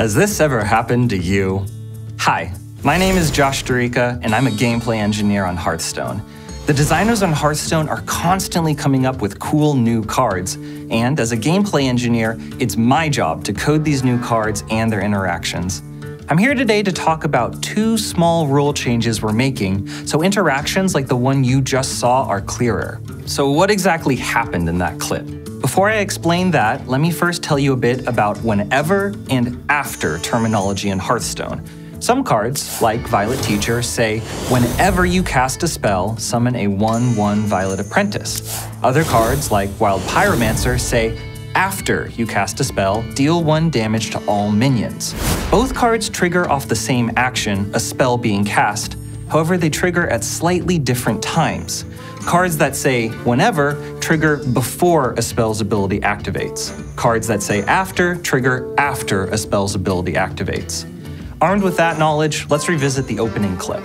Has this ever happened to you? Hi, my name is Josh Dorica, and I'm a gameplay engineer on Hearthstone. The designers on Hearthstone are constantly coming up with cool new cards, and as a gameplay engineer, it's my job to code these new cards and their interactions. I'm here today to talk about two small rule changes we're making, so interactions like the one you just saw are clearer. So what exactly happened in that clip? Before I explain that, let me first tell you a bit about whenever and after terminology in Hearthstone. Some cards, like Violet Teacher, say, whenever you cast a spell, summon a 1/1 Violet Apprentice. Other cards, like Wild Pyromancer, say, after you cast a spell, deal 1 damage to all minions. Both cards trigger off the same action, a spell being cast. However, they trigger at slightly different times. Cards that say whenever trigger before a spell's ability activates. Cards that say after trigger after a spell's ability activates. Armed with that knowledge, let's revisit the opening clip.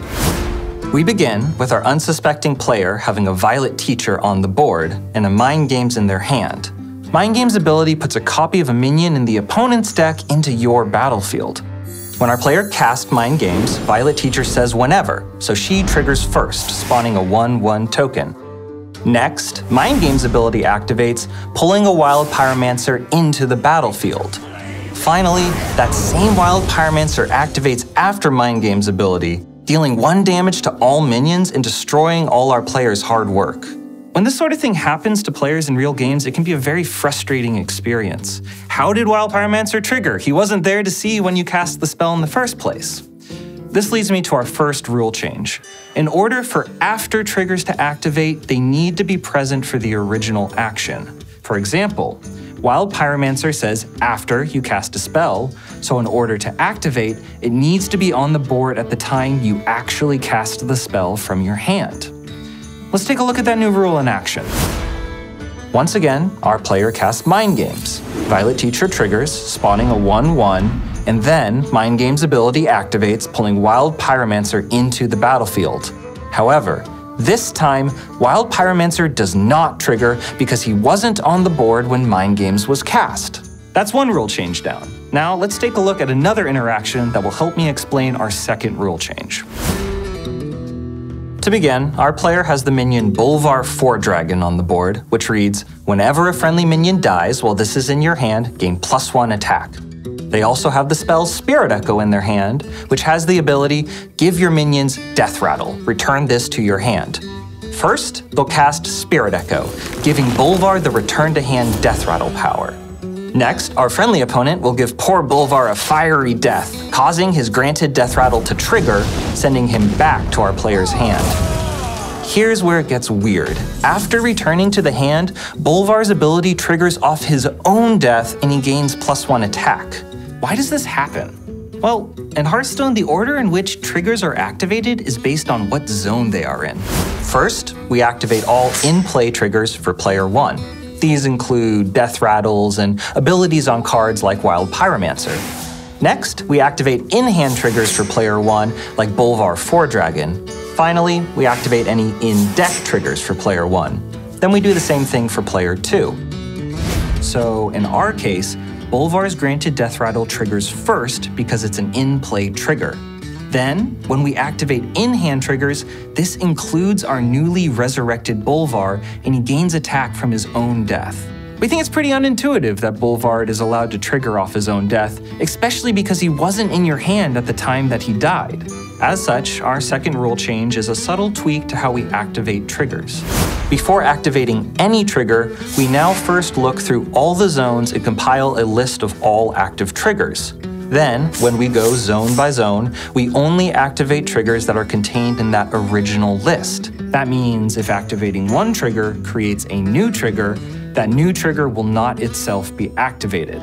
We begin with our unsuspecting player having a Violet Teacher on the board and a Mind Games in their hand. Mind Games' ability puts a copy of a minion in the opponent's deck into your battlefield. When our player casts Mind Games, Violet Teacher says whenever, so she triggers first, spawning a 1/1 token. Next, Mind Games' ability activates, pulling a Wild Pyromancer into the battlefield. Finally, that same Wild Pyromancer activates after Mind Games' ability, dealing 1 damage to all minions and destroying all our players' hard work. When this sort of thing happens to players in real games, it can be a very frustrating experience. How did Wild Pyromancer trigger? He wasn't there to see when you cast the spell in the first place. This leads me to our first rule change. In order for after triggers to activate, they need to be present for the original action. For example, Wild Pyromancer says after you cast a spell, so in order to activate, it needs to be on the board at the time you actually cast the spell from your hand. Let's take a look at that new rule in action. Once again, our player casts Mind Games. Violet Teacher triggers, spawning a 1/1, and then Mind Games' ability activates, pulling Wild Pyromancer into the battlefield. However, this time, Wild Pyromancer does not trigger because he wasn't on the board when Mind Games was cast. That's one rule change down. Now let's take a look at another interaction that will help me explain our second rule change. To begin, our player has the minion Bolvar 4-Dragon on the board, which reads, whenever a friendly minion dies while this is in your hand, gain +1 attack. They also have the spell Spirit Echo in their hand, which has the ability, give your minions Death Rattle, return this to your hand. First, they'll cast Spirit Echo, giving Bolvar the return to hand Death Rattle power. Next, our friendly opponent will give poor Bolvar a fiery death, causing his granted Death Rattle to trigger, sending him back to our player's hand. Here's where it gets weird. After returning to the hand, Bolvar's ability triggers off his own death and he gains +1 attack. Why does this happen? Well, in Hearthstone, the order in which triggers are activated is based on what zone they are in. First, we activate all in-play triggers for player 1. These include Death Rattles and abilities on cards like Wild Pyromancer. Next, we activate in-hand triggers for player 1, like Bolvar 4-Dragon. Finally, we activate any in-deck triggers for player 1. Then we do the same thing for player 2. So in our case, Bolvar's granted Death Rattle triggers first because it's an in-play trigger. Then, when we activate in-hand triggers, this includes our newly resurrected Bolvar, and he gains attack from his own death. We think it's pretty unintuitive that Bolvar is allowed to trigger off his own death, especially because he wasn't in your hand at the time that he died. As such, our second rule change is a subtle tweak to how we activate triggers. Before activating any trigger, we now first look through all the zones and compile a list of all active triggers. Then, when we go zone by zone, we only activate triggers that are contained in that original list. That means if activating one trigger creates a new trigger, that new trigger will not itself be activated.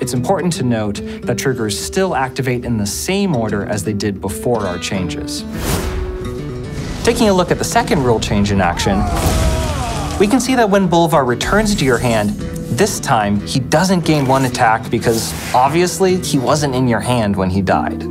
It's important to note that triggers still activate in the same order as they did before our changes. Taking a look at the second rule change in action, we can see that when Bolvar returns to your hand, this time, he doesn't gain 1 attack because, obviously, he wasn't in your hand when he died.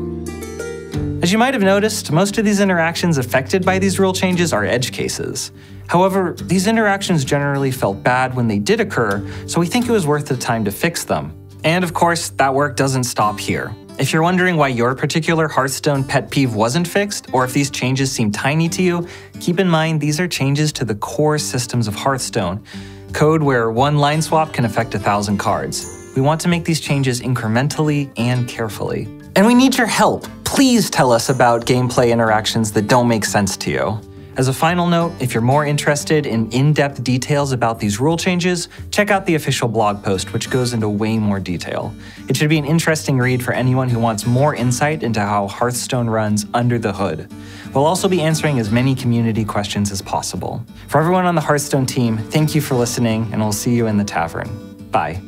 As you might have noticed, most of these interactions affected by these rule changes are edge cases. However, these interactions generally felt bad when they did occur, so we think it was worth the time to fix them. And of course, that work doesn't stop here. If you're wondering why your particular Hearthstone pet peeve wasn't fixed, or if these changes seem tiny to you, keep in mind these are changes to the core systems of Hearthstone, code where one line swap can affect 1,000 cards. We want to make these changes incrementally and carefully. And we need your help. Please tell us about gameplay interactions that don't make sense to you. As a final note, if you're more interested in in-depth details about these rule changes, check out the official blog post, which goes into way more detail. It should be an interesting read for anyone who wants more insight into how Hearthstone runs under the hood. We'll also be answering as many community questions as possible. For everyone on the Hearthstone team, thank you for listening, and we'll see you in the tavern. Bye.